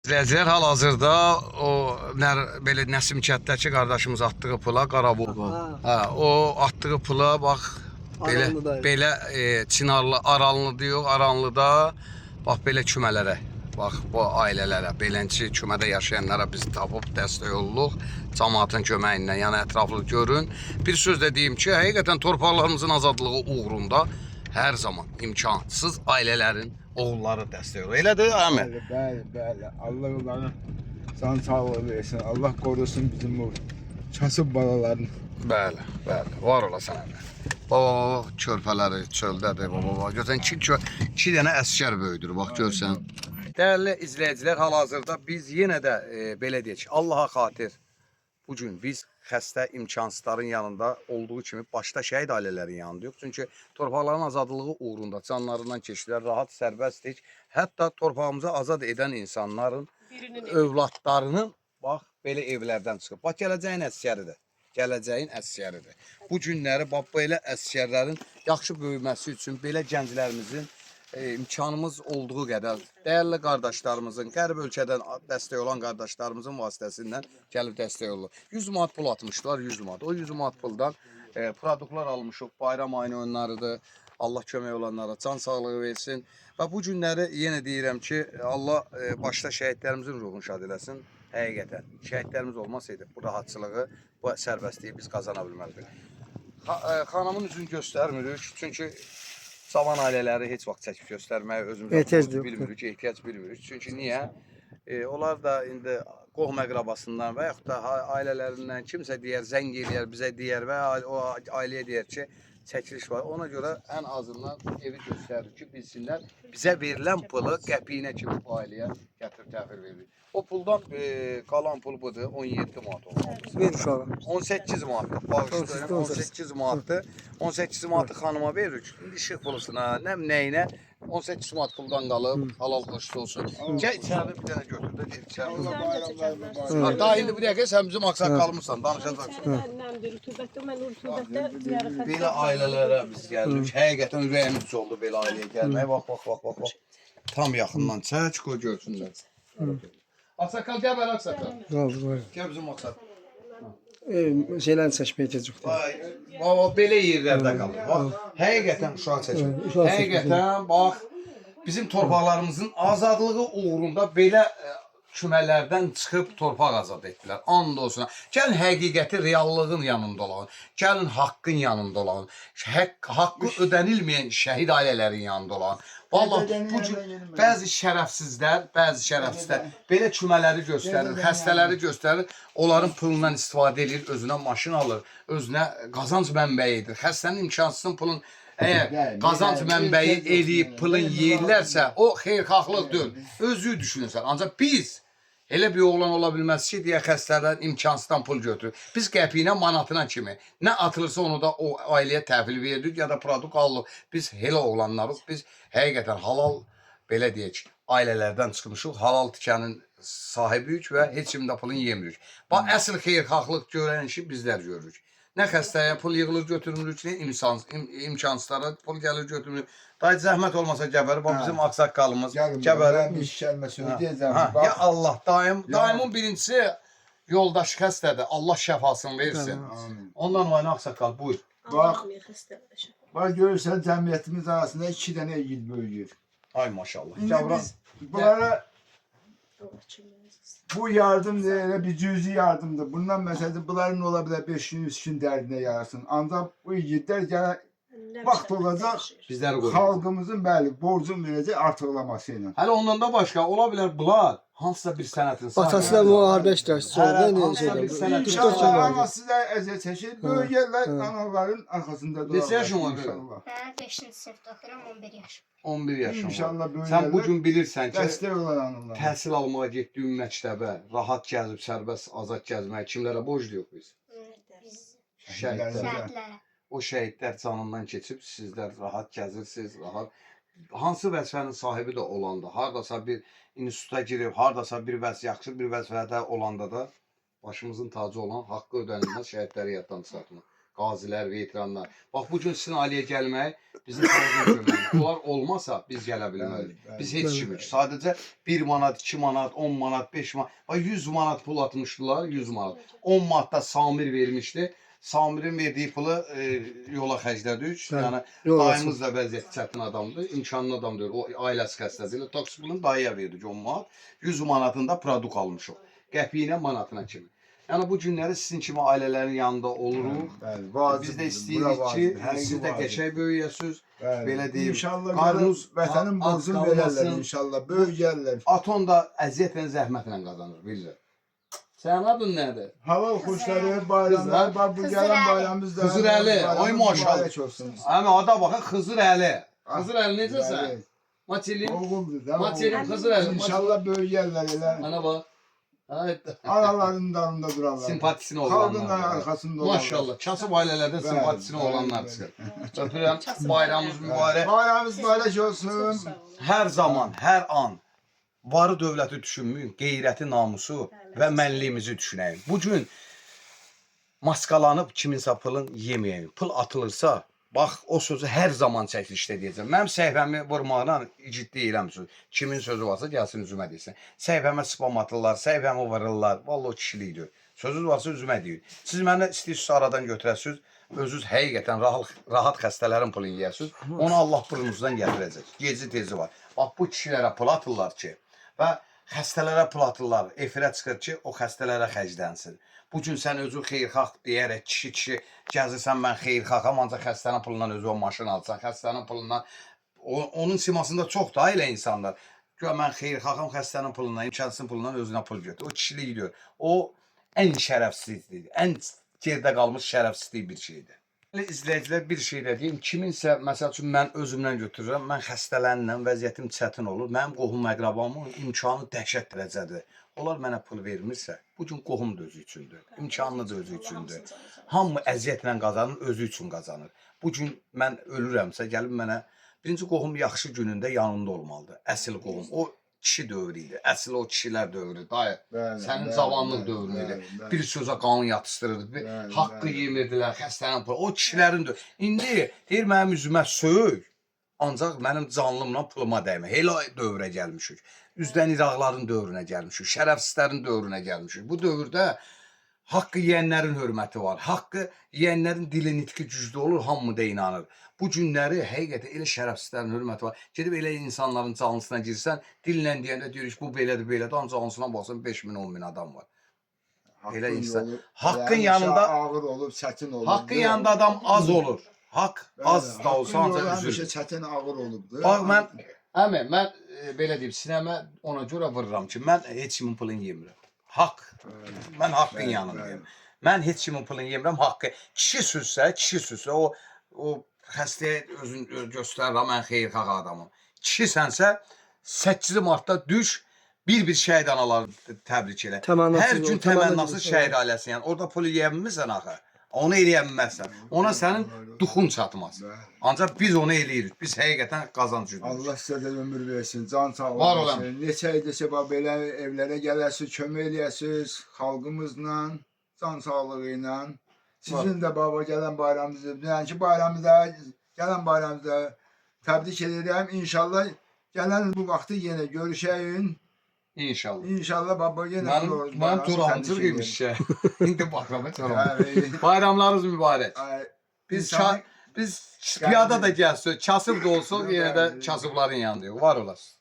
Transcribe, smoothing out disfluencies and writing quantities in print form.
Rəzər hal-hazırda o belə Nəsim kənddəki qardaşımız atdığı pula Qarabul. Hə, o atdığı pula bax belə Çinarlı Aranlıda yox, Aranlıda bax belə kümələrə, bax bu ailələrə, beləncə kümədə yaşayanlara biz tapıb dəstək olduq. Cəmaatın köməyi ilə, yəni ətraflı görün. Bir söz də deyim ki, həqiqətən torpaqlarımızın azadlığı uğrunda hər zaman imkansız ailələrin oğulları dəstək olur. Elədir, əmi? Bəli. Allah onların can sağlığı versin. Allah qorusun bizim bu kasıb balalarını. Bəli. Var olasan əmi. Baba, körpələri çöldədir, baba. Görsən, iki dənə əskər böyüdür, bax, görsən. Dəyərli izləyicilər, hal-hazırda biz yenə də belə deyək, Allaha xatir bugün biz xəstə imkansızların yanında olduğu kimi başda şəhid ailələrin yanındayıq. Çünki torpaqların azadlığı uğrunda canlarından keçdilər, rahat, sərbəstlik. Hətta torpağımızı azad edən insanların övladlarının bax belə evlərdən çıxıb. Bax, gələcəyin əsgəridir. Gələcəyin əsgəridir. Bu günləri bax belə əsgərlərin yaxşı böyüməsi üçün belə gənclərimizin imkanımız olduğu qədər dəyərli qardaşlarımızın, qərb ölkədən dəstək olan qardaşlarımızın vasitəsindən gəlib dəstək olur. 100 manat pul atmışlar, 100 manat. O 100 manat puldan produktlar almışıq, bayram ayını oyunlarıdır. Allah kömək olanlara can sağlığı versin. Və bu günləri yenə deyirəm ki, Allah başda şəhidlərimizin ruhunu şad eləsin. Həqiqətən, şəhidlərimiz olmasaydı bu rahatçılığı, bu sərbəstliyi biz qazana bilməzdik. Xanımın üzünü göstərmirik, çünki Savan ailələri heç vaxt çəkib göstərməyə özümüzə bilmirik, ehtiyac bilmirik. Çünki niyə? Onlar da indi qohum əqrabasından və yaxud da ailələrindən kimsə deyər, zəng eləyər, bizə deyər və o ailəyə deyər ki, çəkiliş var. Ona görə ən azından evi göstərir ki, bilsinlər, bizə verilən pulu qəpiyinə kimi bu ailəyə gətirib təhvil veririk. O puldan qalan pul budur, 17 manat olmalıdır. Ver uşağa. 18 manatdır, bağışlayın, 18 manatdır. 18 manatı xanıma veririk. İndi işıq pulusuna, nəyinə 18 manat puldan qalıb, halal xoşlu olsun. Gəl içəri bir dənə götür də, deyir içəri. Daha indi bir dəqiqə sən bizim aksaq qalmışsan, danışacaqsın. Belə ailələrə biz gəldik. Həqiqətən ürəyimiz oldu belə ailəyə gəlməyə. Bax. Tam yaxından çək, qoy görsünlər. Aksakal gəl bəli aksakal. Gəl bizim aksakal. Şeylərini çəkməyə gecikdir. Baba, belə yerlərdə qalır. Həqiqətən uşaq çəkir. Həqiqətən, bax, bizim torpaqlarımızın azadlığı uğrunda belə kümələrdən çıxıb torpaq azad etdilər. And olsun. Gəlin həqiqəti, reallığın yanında olan, gəlin haqqın yanında olan, haqqı ödənilməyən şəhid ailələrin yanında olan. Vallahi bu cür bəzi şərəfsizlər belə kümələri göstərir, xəstələri göstərir, onların pulundan istifadə edir, özünə maşın alır, özünə qazanc mənbəyidir. Xəstənin imkansızın pulun əgər qazanc mənbəyi eləyib pulun yeyirlərsə, o xeyirxahlıq deyil. Özü düşünürsən. Ancaq biz elə bir oğlan ola bilməz ki, deyə xəstələrdən imkansızdan pul götürür. Biz qəpiyinə, manatına kimi nə atılırsa onu da o ailəyə təhvil veririk ya da produkt alırıq. Biz elə oğlanlarıq, biz həqiqətən halal, belə deyək, ailələrdən çıxmışıq, halal tikənin sahibiyik və heç kimdə pulun yemirik. Bax, əsl xeyirxahlıq görən işi bizlər görürük. Nə xəstəyə pul yığılır götürmürük, nə imkansızlara pul gəlir götürmürük. Dayı zəhmət olmasa gəbərir, bax bizim aksaqqalımız gəbərir. Ya Allah, dayımın birincisi yoldaş xəstədir, Allah şəfasını versin. Ondan oyna aksaqqal, buyur. Bax görürsən cəmiyyətimiz arasında 2 dənə igid böyüyür. Ay maşallah. Biz bunlara bu yardım elə bir cüzi yardımdır. Bundan məsələn bunların ola bilər 5 gün 3 gün dərdinə yararsın. Ancaq bu igidlər gələ vaxt olacaq xalqımızın bəli borcun verəcək artıqlaması ilə. Hələ ondan da başqa ola bilər bunlar hansısa bir sənətin sahibi. Atası da müharibə iştirakçısı oldu. Hansısa bir sənətin İnşallah anası da əziyyət çəkir. Böyük yerlər anaların arxasında durur. Neçə yaşın var? Ben 5. sınıfta oxuyuram, 11 yaşım. 11 yaşın var. İnşallah böyük Sən bu gün bilirsən ki, dəstək olan analar. təhsil almağa getdiyin məktəbə rahat gəzib, sərbəst, azad gəzməyə kimlərə borcluyuq biz? Biz Şəhidlərə. şəhidlərə. O şəhidlər canından keçib, sizlər rahat gəzirsiniz, rahat. Hansı vəzifənin sahibi də olanda, hardasa bir instituta girib, hardasa bir yaxşı bir vəzifədə olanda da başımızın tacı olan haqqı ödənilməz şəhidləri yaddan çıxartmaq. qazilər, veteranlar. Bax bu gün sizin ailəyə gəlmək bizim xalqın köməyində. Onlar olmasa biz gələ bilmərik. Biz heç kimik. Sadəcə 1 manat, 2 manat, 10 manat, 5 manat, bax 100 manat pul atmışdılar, 100 manat. 10 manatda Samir vermişdi. Samirin verdiyi pulu yola xərclədik. Yəni dayımız da vəziyyəti çətin adamdır, imkanlı adamdır. O ailəsi xəstədir. Taksi pulunu dayıya verdik 10 manat. 100 manatında produkt almışıq. Qəpiyinə, manatına kimi. Yəni bu günləri sizin kimi ailələrin yanında oluruq. Biz də istəyirik ki, siz də qəşəng böyüyəsiniz. Belə deyim. İnşallah qarnınız vətənin az borcunu qalmasın. verərlər inşallah. Böyüyərlər. Aton da əziyyətlə, zəhmətlə qazanır, bilirlər. Sənin adın nədir? Halal kuşları, bayramlar, bak bu gelen bayramımızda. Xızır Əli, oy maşallah. Həmin ada baxın, Xızır Əli. Xızır Əli necəsən? Matelim, Oğuldur da. Matelim Xızır Əli. İnşallah böyüyərlər elə. Ana bax. Aralarının dalında durarlar. Simpatisini Xalqın olanlar. arkasında olanlar. Maşallah. Kasıb ailələrdən simpatisini olanlar çıxır. Öpürəm. Bayramımız mübarək. Bayramımız mübarək olsun. Hər zaman, hər an varı dövləti düşünməyin, qeyrəti, namusu və mənliyimizi düşünəyin. Bu gün maskalanıb kiminsə pulun yeməyəyin. Pul atılırsa, bax o sözü hər zaman çəkilişdə deyəcəm. Mənim səhifəmi vurmaqla igid deyirəm söz. Kimin sözü varsa gəlsin üzümə desin. Səhifəmə spam atırlar, səhifəmi vururlar. Vallahi o kişilikdir. Sözünüz varsa üzümə deyin. Siz mənə istəyirsiniz aradan götürəsiniz. Özünüz həqiqətən rahat xəstələrin pulunu yeyəsiniz. Onu Allah burnunuzdan gətirəcək. Gezi tezi var. Bax bu kişilərə pul atırlar ki, və xəstələrə pul atırlar. Efirə çıxır ki, o xəstələrə xərclənsin. Bu gün sən özün xeyirxah deyərək kişi gəzirsən, mən xeyirxaham, ancaq xəstənin pulundan özü o maşın alsan, xəstənin pulundan onun simasında çoxdur elə insanlar. Gör mən xeyirxaham, xəstənin pulundan, imkansızın pulundan özünə pul götür. O kişilik diyor. O ən şərəfsizdir, ən gerdə qalmış şərəfsizlik bir şeydir. İzləyicilər bir şey də deyim, kiminsə, məsəl üçün mən özümdən götürürəm, mən xəstələnirəm, vəziyyətim çətin olur, mənim qohum əqrabamın imkanı dəhşət dərəcədir. Onlar mənə pul vermirsə, bu gün qohum da özü üçündür, imkanlı da özü üçündür. Hamı əziyyətlə qazanır, özü üçün qazanır. Bu gün mən ölürəmsə, gəlib mənə, birinci qohum yaxşı günündə yanında olmalıdır, əsl qohum. O kişi dövrü idi, əsl o kişilər dövrü, dayı, sənin cavanlıq dövrü idi. Bir sözə qanun yatışdırırdı, haqqı yemirdilər, xəstənin pulu, o kişilərin dövrü. İndi deyir, mənim üzümə söyük, ancaq mənim canlımla puluma dəymə. Elə dövrə gəlmişik. Üzdən İraqların dövrünə gəlmişik, şərəfsizlərin dövrünə gəlmişik. Bu dövrdə haqqı yeyənlərin hörməti var. Haqqı yeyənlərin dili nitqi güclü olur, hamı da inanır. Bu günləri həqiqətən elə şərəfsizlərin hörməti var. Gedib elə insanların canlısına girsən, dillə deyəndə deyirik bu belədir, belədir. Ancaq canlısına baxsan 5000, 10.000 adam var. Elə insan. Haqqın yanında ağır olur, çətin olur. Haqqın yanında adam az olur. Haqq az da olsa ancaq üzülür. Həmişə çətin ağır olubdur. Bax mən belə deyim, sinəmə ona görə vururam ki, mən heç kimin pulunu yemirəm. Haqq. Mən haqqın yanındayım. Mən heç kimin pulunu yemirəm, haqqı. Kişi süzsə, o xəstəyə özün göstərirəm, mən xeyirxah adamım. Kişisənsə 8 Martda düş, bir şəhid anaları təbrik elə. Hər gün təmənnası şəhid ailəsi. Yəni orada pul yeyə bilmirsən axı. Onu eləyə bilməzsən. Ona sənin duxun çatmaz. Ancaq biz onu eləyirik. Biz həqiqətən qazancıyıq. Allah sizə də ömür versin, can sağlığı Var olun. versin. Neçə ildirsə belə evlərə gələsiniz, kömək eləyəsiniz xalqımızla, can sağlığı ilə. Sizin də baba gələn bayramınızda, dünənki bayramımızda, gələn bayramımızda təbrik edirəm. İnşallah gələn bu vaxtı yenə görüşəyin. İnşallah. İnşallah baba yenə Mən Turancıq imiş şey. İndi baxıram Turancıq. Bayramlarınız mübarək. Biz piyada da gəlsin, kasıb da olsun, yenə də kasıbların yanındayıq. Var olasın.